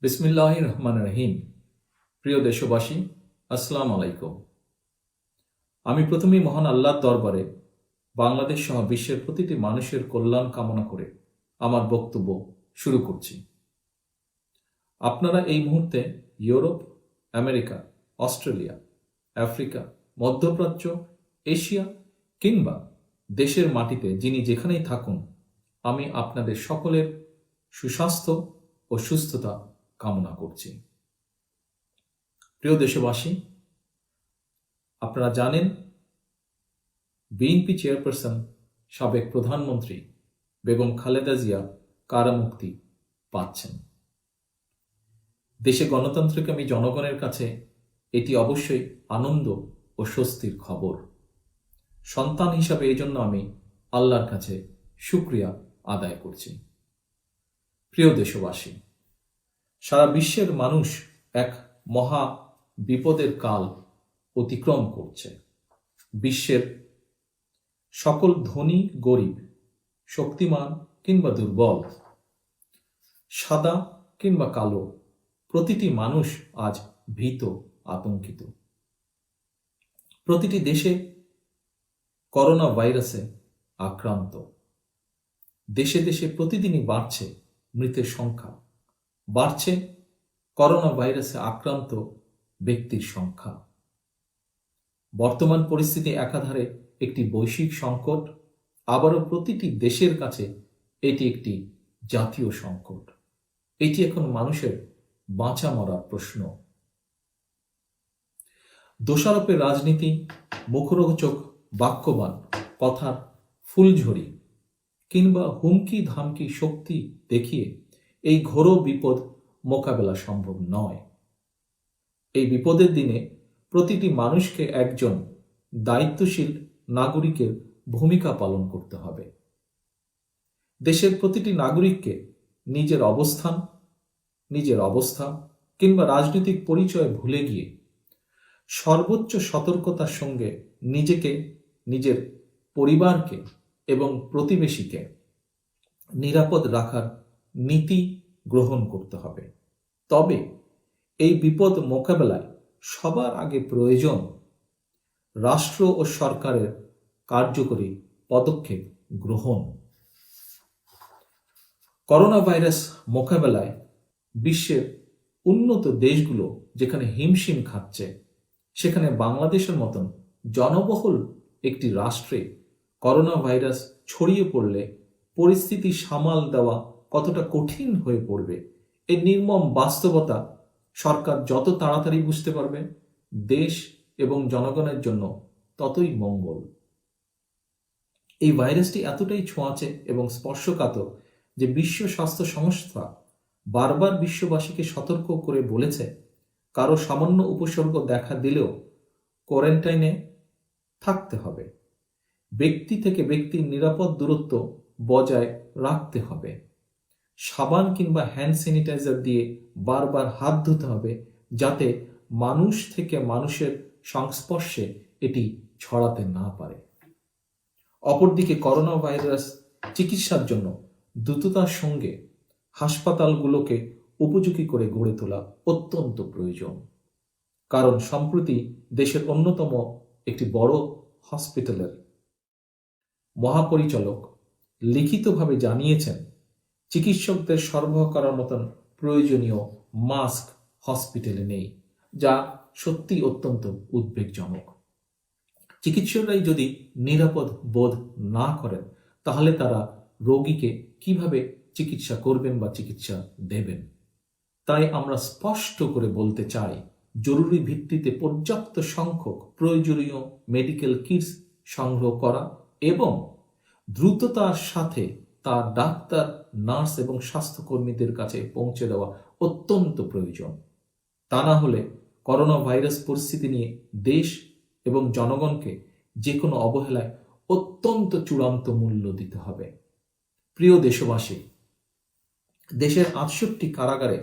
বিসমিল্লাহির রহমানির রহিম। প্রিয় দেশবাসী, আসসালামু আলাইকুম। আমি প্রথমেই মহান আল্লাহর দরবারে বাংলাদেশ সহ বিশ্বের প্রতিটি মানুষের কল্যাণ কামনা করে আমার বক্তব্য শুরু করছি। আপনারা এই মুহূর্তে ইউরোপ, আমেরিকা, অস্ট্রেলিয়া, আফ্রিকা, মধ্যপ্রাচ্য, এশিয়া কিংবা দেশের মাটিতে যিনি যেখানেই থাকুন, আমি আপনাদের সকলের সুস্বাস্থ্য ও সুস্থতা কামনা করছি। প্রিয় দেশবাসী, আপনারা জানেন বিএনপি চেয়ারপারসন সাবেক প্রধানমন্ত্রী বেগম খালেদা জিয়া কারামুক্তি পাচ্ছেন। দেশে গণতন্ত্রকামী জনগণের কাছে এটি অবশ্যই আনন্দ ও স্বস্তির খবর। সন্তান হিসাবে এই জন্য আমি আল্লাহর কাছে শুকরিয়া আদায় করছি। প্রিয় দেশবাসী, সারা বিশ্বের মানুষ এক মহা বিপদের কাল অতিক্রম করছে। বিশ্বের সকল ধনী গরিব, শক্তিমান কিংবা দুর্বল, সাদা কিংবা কালো, প্রতিটি মানুষ আজ ভীত, আতঙ্কিত। প্রতিটি দেশে করোনা ভাইরাসে আক্রান্ত। দেশে দেশে প্রতিদিনই বাড়ছে মৃতের সংখ্যা, বাড়ছে করোনা ভাইরাসে আক্রান্ত ব্যক্তির সংখ্যা। বর্তমান পরিস্থিতি একাধারে একটি বৈশ্বিক সংকট, আবারও প্রতিটি দেশের কাছে এটি একটি জাতীয় সংকট। এটি এখন মানুষের বাঁচা মরার প্রশ্ন। দোষারোপের রাজনীতি, মুখরোচক বাক্যবান, কথার ফুলঝড়ি কিংবা হুমকি ধামকি শক্তি দেখিয়ে এই ঘোর বিপদ মোকাবেলা সম্ভব নয়। এই বিপদের দিনে প্রতিটি মানুষকে একজন দায়িত্বশীল নাগরিকের ভূমিকা পালন করতে হবে। দেশের প্রতিটি নাগরিককে নিজের অবস্থান, নিজের অবস্থা কিংবা রাজনৈতিক পরিচয় ভুলে গিয়ে সর্বোচ্চ সতর্কতার সঙ্গে নিজেকে, নিজের পরিবারকে এবং প্রতিবেশীকে নিরাপদ রাখার নীতি গ্রহণ করতে হবে। তবে এই বিপদ মোকাবেলায় সবার আগে প্রয়োজন রাষ্ট্র ও সরকারের কার্যকরী পদক্ষেপ গ্রহণ। করোনা ভাইরাস মোকাবেলায় বিশ্বের উন্নত দেশগুলো যেখানে হিমশিম খাচ্ছে, সেখানে বাংলাদেশের মতন জনবহুল একটি রাষ্ট্রে করোনা ভাইরাস ছড়িয়ে পড়লে পরিস্থিতি সামাল দেওয়া কতটা কঠিন হয়ে পড়বে, এই নির্মম বাস্তবতা সরকার যত তাড়াতাড়ি বুঝতে পারবে, দেশ এবং জনগণের জন্য ততই মঙ্গল। এই ভাইরাসটি এতটাই ছোঁয়াচে এবং স্পর্শকাতর যে বিশ্ব স্বাস্থ্য সংস্থা বারবার বিশ্ববাসীকে সতর্ক করে বলেছে, কারো সামান্য উপসর্গ দেখা দিলেও কোয়ারেন্টাইনে থাকতে হবে, ব্যক্তি থেকে ব্যক্তির নিরাপদ দূরত্ব বজায় রাখতে হবে, সাবান কিংবা হ্যান্ড স্যানিটাইজার দিয়ে বারবার হাত ধুতে হবে, যাতে মানুষ থেকে মানুষের সংস্পর্শে এটি ছড়াতে না পারে। অপরদিকে করোনা ভাইরাস চিকিৎসার জন্য দ্রুততার সঙ্গে হাসপাতালগুলোকে উপযোগী করে গড়ে তোলা অত্যন্ত প্রয়োজন। কারণ সম্প্রতি দেশের অন্যতম একটি বড় হসপিটালের মহাপরিচালক লিখিতভাবে জানিয়েছেন, চিকিৎসকদের সরবরাহ করার মতন প্রয়োজনীয় মাস্ক হসপিটালে নেই, যা সত্যি অত্যন্ত উদ্বেগজনক। চিকিৎসকরাই যদি নিরাপদ বোধ না করেন, তাহলে তারা রোগীকে কিভাবে চিকিৎসা করবেন বা চিকিৎসা দেবেন? তাই আমরা স্পষ্ট করে বলতে চাই, জরুরি ভিত্তিতে পর্যাপ্ত সংখ্যক প্রয়োজনীয় মেডিকেল কিটস সংগ্রহ করা এবং দ্রুততার সাথে তা ডাক্তার, নার্স এবং স্বাস্থ্যকর্মীদের কাছে পৌঁছে দেওয়া অত্যন্ত প্রয়োজন। তা না হলে করোনা ভাইরাস পরিস্থিতি নিয়ে দেশ এবং জনগণকে যে কোনো অবহেলায় অত্যন্ত চূড়ান্ত মূল্য দিতে হবে। প্রিয় দেশবাসী, দেশের 68 কারাগারে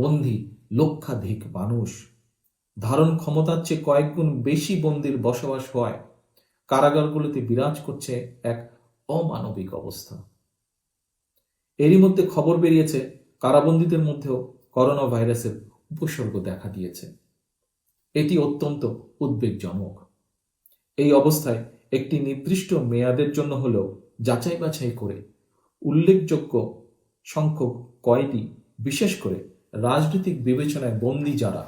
বন্দী লক্ষাধিক মানুষ। ধারণ ক্ষমতার চেয়ে কয়েক গুণ বেশি বন্দীর বসবাস হওয়ায় কারাগারগুলোতে বিরাজ করছে এক অমানবিক অবস্থা। এরই মধ্যে খবর বেরিয়েছে, কারাবন্দীদের মধ্যেও করোনা ভাইরাসের উপসর্গ দেখা দিয়েছে। এটি অত্যন্ত উদ্বেগজনক। এই অবস্থায় একটি নির্দিষ্ট মেয়াদের জন্য হলেও যাচাই বাছাই করে উল্লেখযোগ্য সংখ্যক কয়েদি, বিশেষ করে রাজনৈতিক বিবেচনায় বন্দী যারা,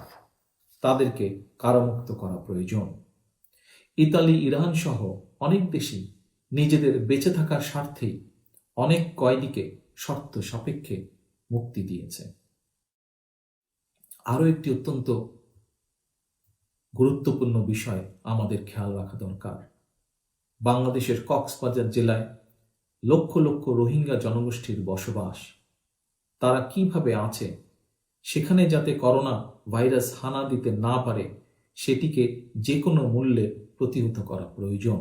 তাদেরকে কারামুক্ত করা প্রয়োজন। ইতালি, ইরান সহ অনেক দেশই নিজেদের বেঁচে থাকার স্বার্থেই অনেক কয়েদিকে শর্ত সাপেক্ষে মুক্তি দিয়েছে। আরও একটি অত্যন্ত গুরুত্বপূর্ণ বিষয় আমাদের খেয়াল রাখা দরকার। বাংলাদেশের কক্সবাজার জেলায় লক্ষ লক্ষ রোহিঙ্গা জনগোষ্ঠীর বসবাস। তারা কিভাবে আছে, সেখানে যাতে করোনা ভাইরাস হানা দিতে না পারে সেটিকে যে কোনো মূল্যে প্রতিহত করা প্রয়োজন।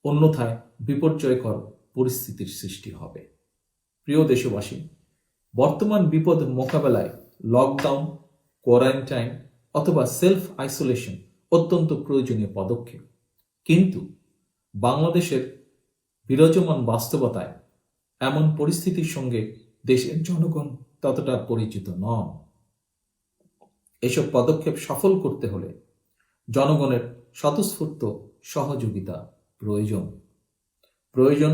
অন্যথায় বিপর্যয়কর পরিস্থিতির সৃষ্টি হবে। প্রিয় দেশবাসী, বর্তমান বিপদ মোকাবেলায় লকডাউন, কোয়ারেন্টাইন অথবা সেলফ আইসোলেশন অত্যন্ত প্রয়োজনীয় পদক্ষেপ। কিন্তু বাংলাদেশের বিরাজমান বাস্তবতায় এমন পরিস্থিতির সঙ্গে দেশের জনগণ ততটা পরিচিত নন। এসব পদক্ষেপ সফল করতে হলে জনগণের স্বতঃস্ফূর্ত সহযোগিতা প্রয়োজন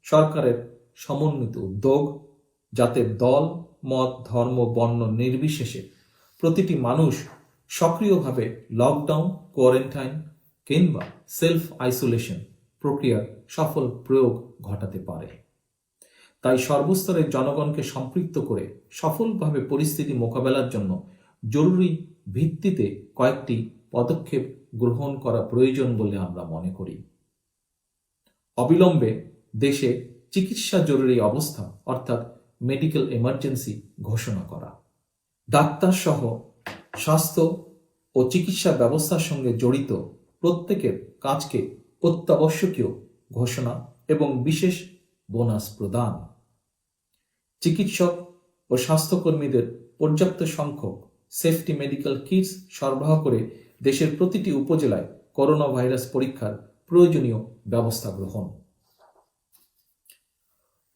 সরকারের সমন্বিত উদ্যোগ, যাতে দল, মত, ধর্ম, বর্ণ নির্বিশেষে প্রতিটি মানুষ সক্রিয়ভাবে লকডাউন, কোয়ারেন্টাইন কিংবা সেলফ আইসোলেশন প্রক্রিয়ার সফল প্রয়োগ ঘটাতে পারে। তাই সর্বস্তরের জনগণকে সম্পৃক্ত করে সফলভাবে পরিস্থিতি মোকাবেলার জন্য জরুরি ভিত্তিতে কয়েকটি পদক্ষেপ গ্রহণ করা প্রয়োজন বলে আমরা মনে করি। অবিলম্বে দেশে চিকিৎসা জরুরি অবস্থা অর্থাৎ মেডিকেল এমার্জেন্সি ঘোষণা করা, ডাক্তার সহ স্বাস্থ্য ও চিকিৎসা ব্যবস্থার সঙ্গে জড়িত প্রত্যেকের কাজকে অত্যাবশ্যকীয় ঘোষণা এবং বিশেষ বোনাস প্রদান, চিকিৎসক ও স্বাস্থ্যকর্মীদের পর্যাপ্ত সংখ্যক সেফটি মেডিকেল কিটস সরবরাহ করে দেশের প্রতিটি উপজেলায় করোনা ভাইরাস পরীক্ষার প্রয়োজনীয় ব্যবস্থা গ্রহণ,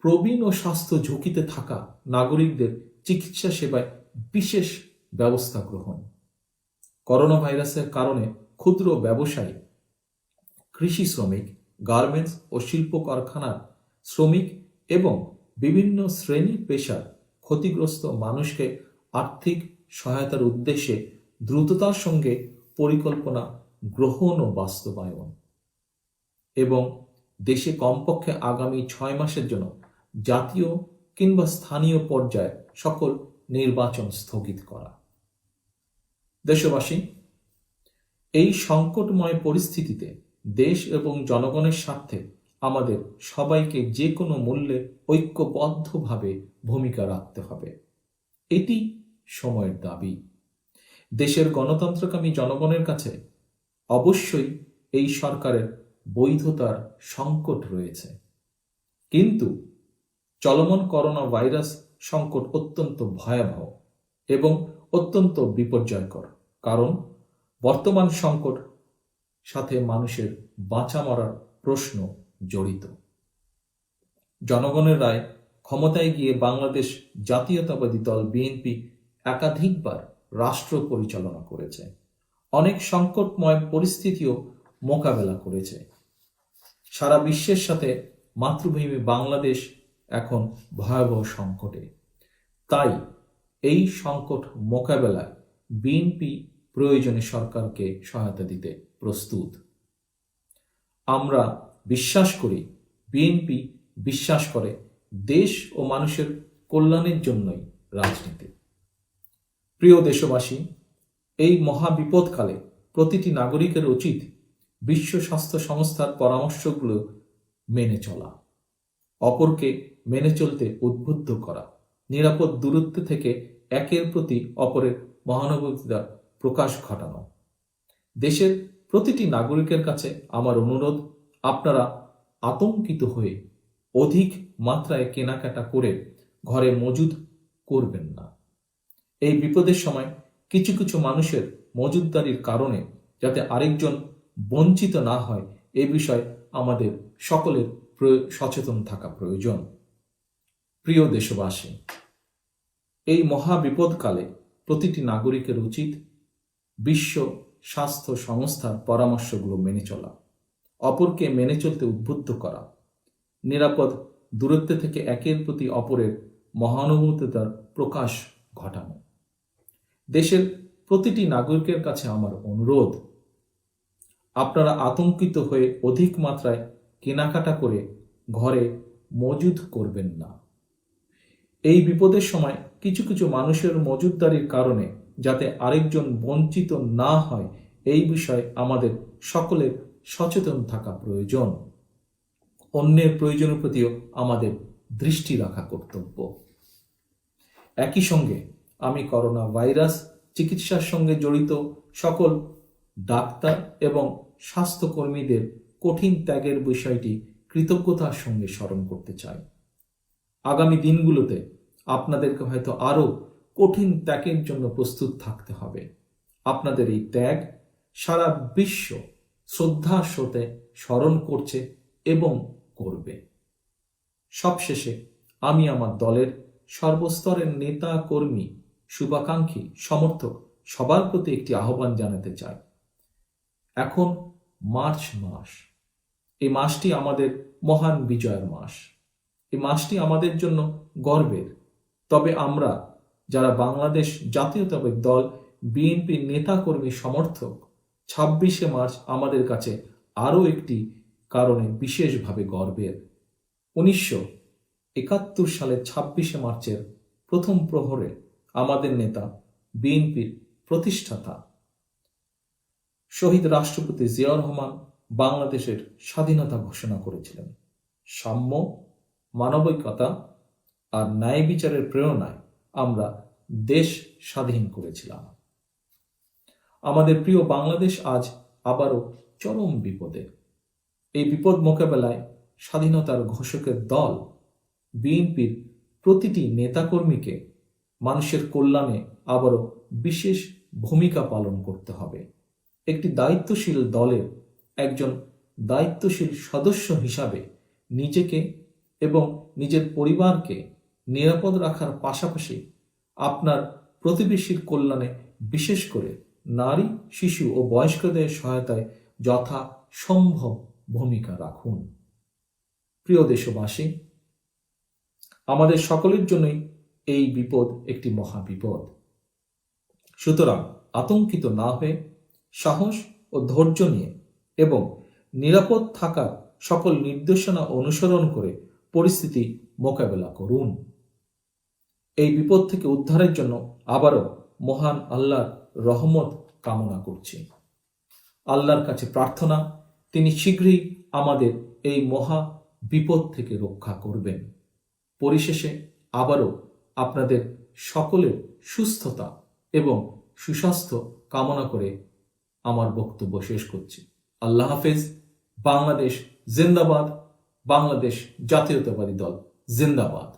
প্রবীণ ও স্বাস্থ্য ঝুঁকিতে থাকা নাগরিকদের চিকিৎসা সেবায় বিশেষ ব্যবস্থা গ্রহণ, করোনা ভাইরাসের কারণে ক্ষুদ্র ব্যবসায়ী, কৃষি শ্রমিক, গার্মেন্টস ও শিল্প কারখানার শ্রমিক এবং বিভিন্ন শ্রেণী পেশার ক্ষতিগ্রস্ত মানুষকে আর্থিক সহায়তার উদ্দেশ্যে দ্রুততার সঙ্গে পরিকল্পনা গ্রহণ ও বাস্তবায়ন, এবং দেশে কমপক্ষে আগামী 6 মাসের জন্য জাতীয় কিংবা স্থানীয় পর্যায়ে সকল নির্বাচন স্থগিত করা। দেশবাসী, এই সংকটময় পরিস্থিতিতে দেশ এবং জনগণের স্বার্থে আমাদের সবাইকে যে কোনো মূল্যে ঐক্যবদ্ধভাবে ভূমিকা রাখতে হবে। এটি সময়ের দাবি। দেশের গণতন্ত্রকামী জনগণের কাছে অবশ্যই এই সরকারের বৈধতার সংকট রয়েছে, কিন্তু চলমান করোনা ভাইরাস সংকট অত্যন্ত ভয়াবহ এবং অত্যন্ত বিপর্যয়কর, কারণ বর্তমান সংকট সাথে মানুষের বাঁচা মরার প্রশ্ন জড়িত। জনগণের রায় ক্ষমতায় গিয়ে বাংলাদেশ জাতীয়তাবাদী দল বিএনপি একাধিকবার রাষ্ট্র পরিচালনা করেছে, অনেক সংকটময় পরিস্থিতিও মোকাবেলা করেছে। সারা বিশ্বের সাথে মাতৃভূমি বাংলাদেশ এখন ভয়াবহ সংকটে। তাই এই সংকট মোকাবেলায় বিএনপি প্রয়োজনে সরকারকে সহায়তা দিতে প্রস্তুত। আমরা বিশ্বাস করি, বিএনপি বিশ্বাস করে দেশ ও মানুষের কল্যাণের জন্যই রাজনীতি। প্রিয় দেশবাসী, এই মহাবিপদকালে প্রতিটি নাগরিকের উচিত বিশ্ব স্বাস্থ্য সংস্থার পরামর্শগুলো মেনে চলা, অপরকে মেনে চলতে উদ্বুদ্ধ করা, নিরাপদ দূরত্ব থেকে একের প্রতি অপরের মহানুভূতিতা প্রকাশ ঘটানো। দেশের প্রতিটি নাগরিকের কাছে আমার অনুরোধ, আপনারা আতঙ্কিত হয়ে অধিক মাত্রায় কেনাকাটা করে ঘরে মজুদ করবেন না। এই বিপদের সময় কিছু কিছু মানুষের মজুদদারির কারণে যাতে আরেকজন বঞ্চিত না হয়, এ বিষয়ে আমাদের সকলের সচেতন থাকা প্রয়োজন। প্রিয় দেশবাসী, এই মহা বিপদকালে প্রতিটি নাগরিকের উচিত বিশ্ব স্বাস্থ্য সংস্থার পরামর্শগুলো মেনে চলা, অপরকে মেনে চলতে উদ্বুদ্ধ করা, নিরাপদ দূরত্বে থেকে একের প্রতি অপরের মহানুভূতিতার প্রকাশ ঘটানো। দেশের প্রতিটি নাগরিকের কাছে আমার অনুরোধ, আপনারা আতঙ্কিত হয়ে অধিক মাত্রায় কেনাকাটা করে ঘরে মজুদ করবেন না। এই বিপদের সময় কিছু কিছু মানুষের মজুদদারির কারণে যাতে আরেকজন বঞ্চিত না হয়, এই বিষয়ে আমাদের সকলের সচেতন থাকা প্রয়োজন। অন্যের প্রয়োজনের প্রতিও আমাদের দৃষ্টি রাখা কর্তব্য। একই সঙ্গে আমি করোনা ভাইরাস চিকিৎসার সঙ্গে জড়িত সকল ডাক্তার এবং স্বাস্থ্যকর্মীদের কঠিন ত্যাগের বিষয়টি কৃতজ্ঞতার সঙ্গে স্মরণ করতে চাই। আগামী দিনগুলোতে আপনাদেরকে হয়তো আরও কঠিন ত্যাগের জন্য প্রস্তুত থাকতে হবে। আপনাদের এই ত্যাগ সারা বিশ্ব শ্রদ্ধার সাথে স্মরণ করছে এবং করবে। সবশেষে আমি আমার দলের সর্বস্তরের নেতা, কর্মী, শুভাকাঙ্ক্ষী, সমর্থক সবার প্রতি একটি আহ্বান জানাতে চাই। এখন মার্চ মাস, এই মাসটি আমাদের মহান বিজয়ের মাস। এই মাসটি আমাদের জন্য গর্বের। তবে আমরা যারা বাংলাদেশ জাতীয়তাবাদী দল বিএনপি নেতা, কর্মী, সমর্থক, 26শে মার্চ আমাদের কাছে আরও একটি কারণে বিশেষভাবে গর্বের। 1971 সালের 26শে মার্চের প্রথম প্রহরে আমাদের নেতা, বিএনপির প্রতিষ্ঠাতা শহীদ রাষ্ট্রপতি জিয়াউর রহমান বাংলাদেশের স্বাধীনতা ঘোষণা করেছিলেন। সাম্য, মানবিকতা আর ন্যায় বিচারের প্রেরণায় আমরা দেশ স্বাধীন করেছিলাম। আমাদের প্রিয় বাংলাদেশ আজ আবারও চরম বিপদে। এই বিপদ মোকাবেলায় স্বাধীনতার ঘোষকের দল বিএনপির প্রতিটি নেতাকর্মীকে মানুষের কল্যাণে আবারও বিশেষ ভূমিকা পালন করতে হবে। একটি দায়িত্বশীল দলের একজন দায়িত্বশীল সদস্য হিসাবে নিজেকে এবং নিজের পরিবারকে নিরাপদ রাখার পাশাপাশি আপনার প্রতিবেশীর কল্যাণে, বিশেষ করে নারী, শিশু ও বয়স্কদের সহায়তায় যথাসম্ভব ভূমিকা রাখুন। প্রিয় দেশবাসী, আমাদের সকলের জন্যই এই বিপদ একটি মহাবিপদ। সুতরাং আতঙ্কিত না হয়ে সাহস ও ধৈর্য নিয়ে এবং নিরাপদ থাকার সকল নির্দেশনা অনুসরণ করে পরিস্থিতি মোকাবেলা করুন। এই বিপদ থেকে উদ্ধারের জন্য আবারও মহান আল্লাহর রহমত কামনা করছি। আল্লাহর কাছে প্রার্থনা, তিনি শীঘ্রই আমাদের এই মহা বিপদ থেকে রক্ষা করবেন। পরিশেষে আবারও আপনাদের সকলের সুস্থতা এবং সুস্বাস্থ্য কামনা করে আমার বক্তব্য শেষ করছি। আল্লাহ হাফেজ। বাংলাদেশ জিন্দাবাদ। বাংলাদেশ জাতীয়তাবাদী দল জিন্দাবাদ।